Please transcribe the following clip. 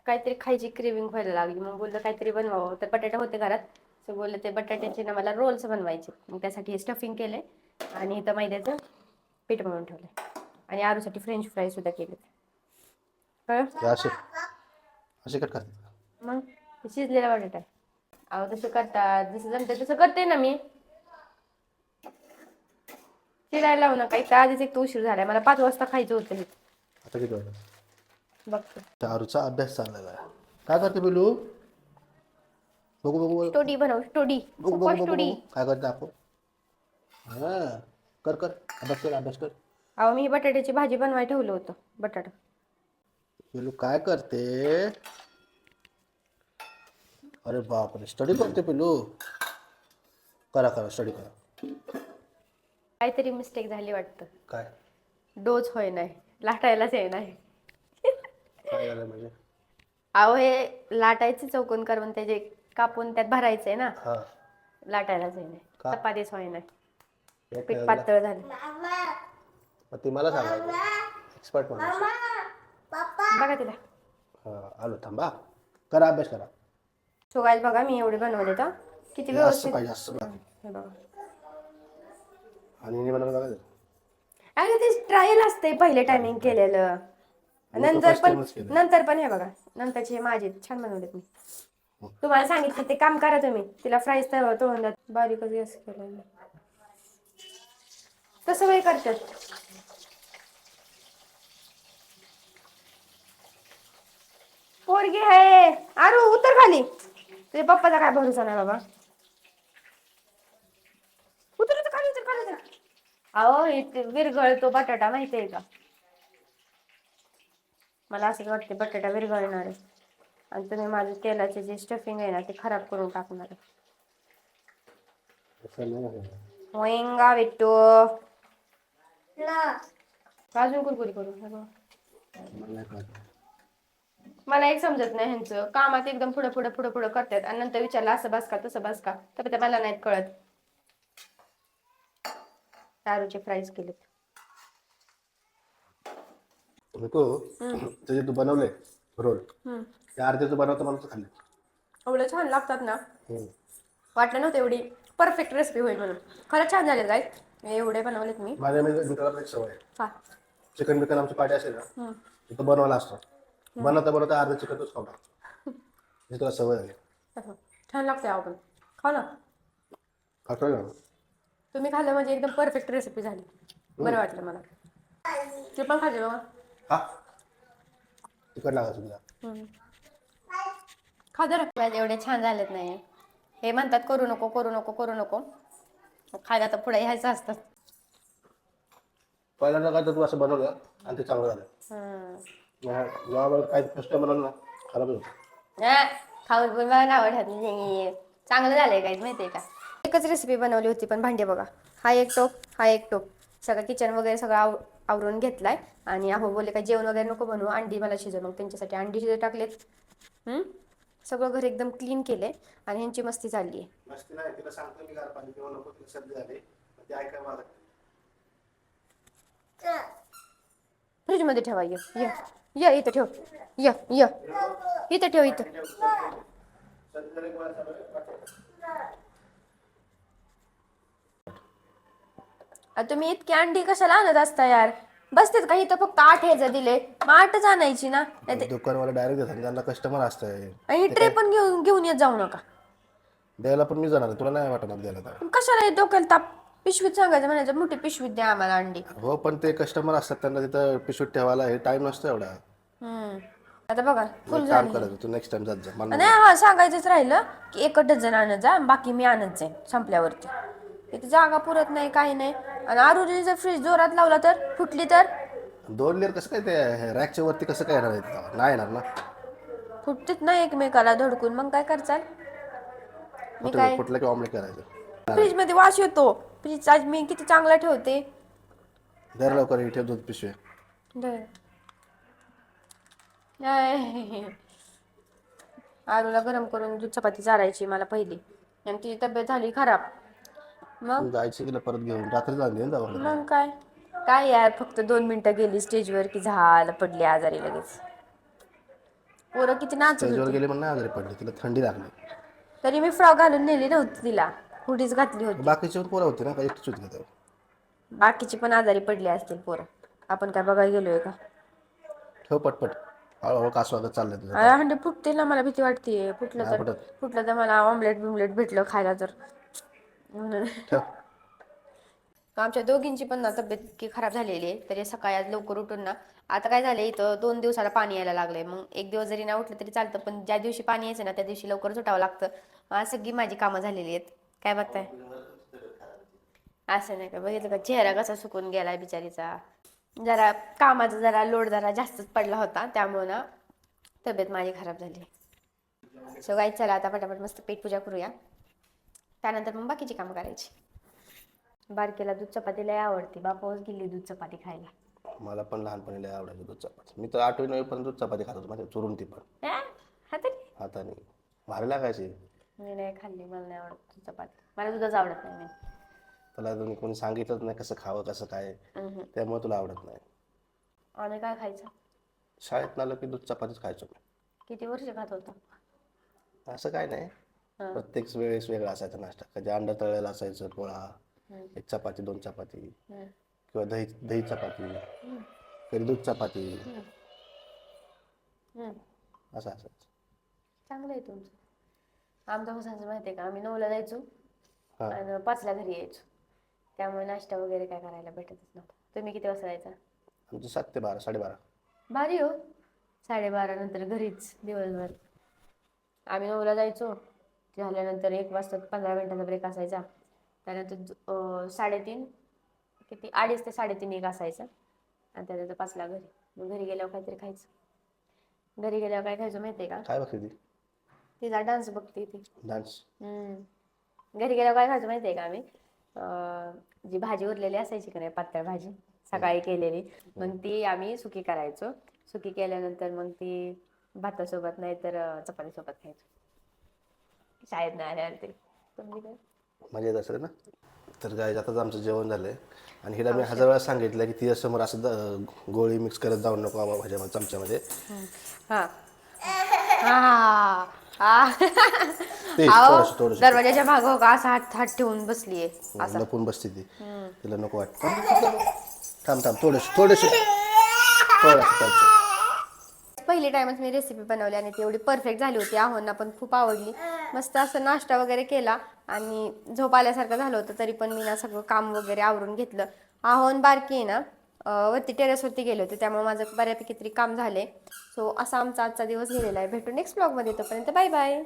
काहीतरी खायची क्रेविंग व्हायला लागली, मग बोललं काहीतरी बनवावं. तर बटाटे होते घरात, सो बोललं ते बटाट्याचे ना मला रोल्स बनवायचे. मग त्यासाठी स्टफिंग केले आणि इथं मैद्याचं पीठ म्हणून ठेवलंय आणि आरूसाठी फ्रेंच फ्राय सुद्धा केलेत. हे असे कट करते. मग ते शिजलेला बटाटा आहे. अहो तसं करतात, जसं जमतं तसं करते ना मी. चिरायला लावू नका, इथं आधीच एक तर उशीर झालाय, मला 5 वाजता खायचं होतं हे. आता किती वाजता? बघते. चारूचा अभ्यास चाललेला आहे. काय करते पिलू? बघू बघू बघू स्टोडी बनव, स्टोडी, बघू सोपा बघू बघू स्टोडी. बघू काय करते आपण? हा, कर कर अभ्यास कर अभ्यास कर. अहो मी बटाट्याची भाजी बनवायला ठेवलं होतं. बटाटा पिलू काय करते? अरे बापरे, स्टडी करते पिलू. करा करा स्टडी करा. काहीतरी मिस्टेक झाली वाटतं. काय डोस होय नाही, लाटायलाच ये नाही. काय झालं म्हणजे? अहो हे लाटायचे चौकोन करून त्याचे कापून त्यात भरायचंय ना, हा लाटायलाच ये नाही, का? चपातीच होय नाही, एक पीठ काय झालं? पातळ झालं. मग ती मला सांगायचं एक्सपर्ट माणूस. बघा तिला. हा आलो थांबा. करा अभ्यास करा. सो गाईज बघा मी एवढे बनवले तर किती हे असं व्यवस्थित. पाहिजे असं पाहिजे. हे बघा. आणि बनवलं बघा. अरे ते ट्रायल असते पहिले टायमिंग केलेलं, मी तर फर्स्ट टाइमच केलं. नंतर पण हे बघा, नंतरचे हे माझे छान बनवलेत मी. तुम्हाला सांगितलं ते काम करा तुम्ही. तिला फ्राईज तळून द्या. बारीकच गॅस केलं तसं वेळ करतात. पोरगी आहे आरू, उतर खाली. तुझ्या पप्पाचा काय भरोसा नाही बाबा. उतर उतर खाली, उतर खाली उतर. अहो इथे विरघळतो बटाटा माहितीये का. मला असंच वाटते बटाटा विरघळणार आहे आणि तुम्ही माझं तेलाचे जे स्टफिंग आहे ना ते खराब करून टाकणार आहे. होईंगा बिट्टू अजून कुरकुरी करून. मला एक समजत नाही ह्यांचं कामात एकदम पुढे पुढे पुढे पुढे करतात आणि नंतर विचारलं असं बस का तसं बस का, तर ते मला नाहीत कळत. दारूचे फ्राईज केलेत. त्याचे तू बनवले रोल त्या अर्धे तू बनवता बनवता खाल्ले. एवढं छान लागतात ना, वाटलं नव्हतं एवढी परफेक्ट रेसिपी होईल म्हणून. खरंच छान झाले काय एवढे बनवलेत मी. माझ्या मित्राला एक सवय आहे. हा चिकन बिकन आमची पार्टी असेल ना तिथं बनवायला असतं. बनवता बनवता अर्ध चिकनच खाऊ टाकतो. तुला सवय झाली. छान लागते आपण खाऊ ना. खातोय ना. तुम्ही खाल्लं म्हणजे एकदम परफेक्ट रेसिपी झाली. बरं वाटलं मला. ते पण खाल्ले बाबा. हा तिकट लागायचं तुला. खा जरा. एवढे छान झालेत नाही. हे म्हणतात करू नको करू नको करू नको, खायला तर पुढे यायचं असतं. पहिल्यांदा काय तर तू असं बनवलं आणि ते चांगलं झालं. जेव्हा काही कस्टमर बनवलं ना खराब होतं. खाऊन पण मला आवडत नाही. चांगलं झालंय काही माहितीये का. एकच रेसिपी बनवली होती पण भांडे बघा. हा एक टोप हा एक टोप सगळं किचन वगैरे सगळं आवरून घेतलाय. आणि अहो बोलले काय जेवण वगैरे नको बनवू, अंडी मला शिजव. मग त्यांच्यासाठी अंडी शिजत टाकलेत. सगळं घर एकदम क्लीन केलंय आणि ह्यांची मस्ती चालली आहे. मस्ती नाही, तिला सांगतो मी गार पाणी पिऊ नको, तिला सर्दी झाली. ते ऐकाय मला फ्रीज मध्ये ठेवा. य इथं ठेव. य इथं ठेव इथं. तुम्ही इतकी अंडी कशाला आणत असता यार. बसतेत का इथं फक्त 8 ह्याचं दिले, मग 8च आणायची ना. दुकानवाला डायरेक्ट देतात, त्यांना कस्टमर असतंय. आणि ट्रे पण घेऊन येत जाऊ नका. द्यायला पण मी जाणार, तुला नाही वाटणार द्यायला तर. पण कशाला डोक्याला ताप. पिशवीत सांगायचं म्हणायचं मोठी पिशवीत द्या आम्हाला अंडी. हो पण ते कस्टमर असतात, त्यांना तिथं पिशवीत ठेवायला हे टाइम नसतो एवढा. आता बघा फुल एक काम झाली. करायचं, तू नेक्स्ट टाइम जात जा. मला नाही हा सांगायचंच राहिलं की 1 डझन आणत जा, बाकी मी आणत जाईन संपल्यावरती. इथे जागा पुरत नाही काही नाही. आणि आरुने जर फ्रीज जोरात लावला तर फुटली तर 2 लेअर कसं काय ते रॅकच्या वरती कसं काय येणार आहे? नाही येणार ना. फुटतेच ना एकमेकाला धडकून, मग काय करचाल. मी काय फुटलं की ऑमलेट करायचं. फ्रीज मध्ये वास येतो. फ्रीज आज मी किती चांगला ठेवते. दर लवकर इथे दूध पिशवे. आरूला गरम करून दूध चपाती चारायची मला पहिली आणि तिची तब्येत झाली खराब. मग जायचं तिला परत घेऊन रात्री झाली ना जाऊ. मग काय काय यार फक्त 2 मिनिटं गेली स्टेजवर की झालं पडली आजारी लगेच. पोरं किती नाचत स्टेजवर होती. गेली म्हणून नाही आजारी पडली, तिला थंडी लागली. तरी मी फ्रॉक घालून नेली नव्हती तिला, हुडीच घातली होती. बाकीची पण पोरं होती ना, काही एकटीच होती का तेव्हा? बाकीची पण आजारी पडली असतील पोरं, आपण काय बघायला गेलोय का? ठेव पटपट, हळूहळू कासवागत चाललंय तुझं अरे काम. हंडे फुटतील ना, मला भीती वाटते. नाही फुटत. फुटलं तर मला ऑमलेट बिमलेट भेटलं खायला तर. म्हणून ठेव. आमच्या दोघींची पण ना तब्येत इतकी खराब झालेली आहे, तरी सकाळी आज लवकर उठून ना, आता काय झालं इथं 2 दिवसाला पाणी यायला लागलंय. मग एक दिवस जरी नाही उठलं तरी चालतं, पण ज्या दिवशी पाणी यायचं ना त्या दिवशी लवकरच उठावं लागतं. आज सगळी माझी कामं झालेली आहेत. काय बघताय? असं नाही का, बघितलं का चेहरा कसा सुकून गेलाय बिचारीचा. जरा कामाचा जरा लोड जरा जास्तच पडला होता, त्यामुळे ना तब्येत माझी खराब झाली. सो गाईज चला आता पटापट मस्त पेट पूजा करूया, त्यानंतर मग बाकीची कामं करायची. बारकेला दूध चपाती लय आवडते, बापाच गेली दूध चपाती खायला. मला पण लहानपणी लय आवडायचं दूध चपाती. मी तर 8वी 9वी पर्यंत दूध चपाती खात होतो, माझ्या चुरून ती पण हा तरी हाताने भारी लागायची. मी नाही खाल्ली, मला नाही आवडत दूध चपाती, मला दूधच आवडत नाही. मी तुला तुम्ही कोणी सांगितलंच नाही कसं खावं कसं काय, त्यामुळे तुला आवडत नाही. आणि काय खायचं? शाळेत आलं की दूध चपातीच खायचो मी. किती वर्ष खात होता? असं काय नाही, प्रत्येक वेळेस वेगळा असायचा नाश्ता. कधी अंडा तळलेला असायचं, पोळा, एक चपाती 2 चपाती, किंवा दही दही चपाती, कधी दूध चपाती, असं असायचं. चांगलं आहे तुमचं. आमचं कसं माहिती आहे का, आम्ही 9ला जायचो हां. आणि 5ला घरी यायचो, त्यामुळे नाश्ता वगैरे काय करायला भेटतच नव्हता. तुम्ही किती वाजता जायचा? आमचं 7 ते 12, 12:30. भारी हो, 12:30 नंतर घरीच दिवसभर. आम्ही 9ला जायचो, झाल्यानंतर 1 वाजता 15 मिनिटाचा ब्रेक असायचा. त्यानंतर 3:30 किती 2:30 ते 3:30 1 असायचा, आणि त्यानंतर 5ला घरी. मग घरी गेल्यावर काहीतरी खायचं. घरी गेल्यावर काय खायचं माहिती आहे का? काय बघते ती? तिचा डान्स बघते ती. डान्स. घरी गेल्यावर काय खायचं माहिती आहे का आम्ही? जी भाजी उरलेली असायची का नाही, पातळ भाजी सकाळी केलेली, मग ती आम्ही सुकी करायचो. सुकी केल्यानंतर मग ती भातासोबत नाही तर चपातीसोबत खायचो शाळेत नाही आल्यावर. ते तुम्ही काय? मजा येत असेल ना. तर काय आताच आमचं जेवण झालंय, आणि हिला मी 1000 वेळा सांगितलं की तिच्यासमोर असं गोळी मिक्स करत जाऊ नको बाबा भाज्या चमच्यामध्ये. हा हा ते अहो, थोडंसं दरवाजाच्या मागं हो का असा हात ठेवून बसलीये असं. लपून बसते ती, तिला नको वाटतं. थांब थोडंसं. पहिली टाइमच मी रेसिपी बनवली आणि ती एवढी परफेक्ट झाली होती, आहोंना पण खूप आवडली. मस्त असं नाश्ता वगैरे केला आणि झोप आल्यासारखं झालं होतं, तरी पण मी ना सगळं काम वगैरे आवरून घेतलं. आहोन बारकी आहे ना, वरती टेरेसवरती गेले होते, त्यामुळे माझं बऱ्यापैकी तरी काम झाले. सो असा आमचा आजचा दिवस गेलेला आहे. भेटू नेक्स्ट ब्लॉगमध्ये, तोपर्यंत बाय बाय.